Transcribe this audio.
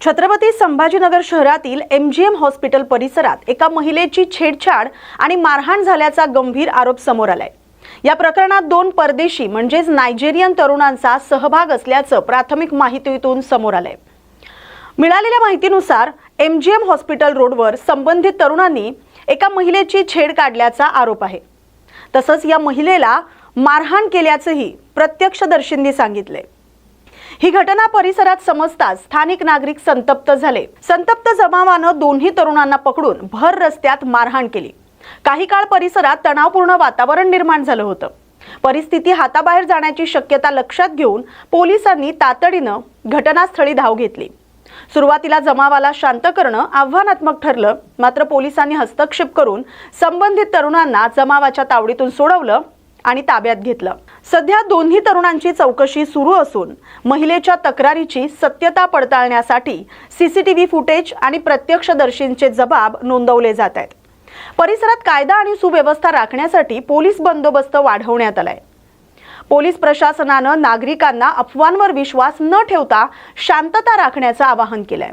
छत्रपती संभाजीनगर शहरातील MGM hospital परिसरात एका महिलेची छेडछाड आणि मारहाण झाल्याचा गंभीर आरोप समोर आलाय। या प्रकरणात 2 परदेशी म्हणजेच नायजेरियन तरुणांचा सहभाग असल्याचं प्राथमिक माहितीतून समोर आलंय। मिळालेल्या माहितीनुसार MGM हॉस्पिटल रोडवर संबंधित तरुणांनी एका महिलेची छेड काढल्याचा आरोप आहे। तसंच या महिलेला मारहाण केल्याचंही प्रत्यक्षदर्शींनी सांगितले। ही घटना परिसरात समजताच स्थानिक नागरिक संतप्त झाले। संतप्त जमावानं दोन्ही तरुणांना पकडून भर रस्त्यात मारहाण केली। काही काळ परिसरात तणावपूर्ण वातावरण निर्माण झालं होतं। परिस्थिती हाताबाहेर जाण्याची शक्यता लक्षात घेऊन पोलिसांनी तातडीनं घटनास्थळी धाव घेतली। सुरुवातीला जमावाला शांत करणं आव्हानात्मक ठरलं, मात्र पोलिसांनी हस्तक्षेप करून संबंधित तरुणांना जमावाच्या तावडीतून सोडवलं आणि ताब्यात घेतलं। सध्या दोन्ही तरुणांची चौकशी सुरू असून महिलेच्या तक्रारीची सत्यता पडताळण्यासाठी CCTV फुटेज आणि प्रत्यक्षदर्शींचे जबाब नोंदवले जात आहेत। परिसरात कायदा आणि सुव्यवस्था राखण्यासाठी पोलीस बंदोबस्त वाढवण्यात आलाय। पोलीस प्रशासनानं नागरिकांना अफवांवर विश्वास न ठेवता शांतता राखण्याचं आवाहन केलंय।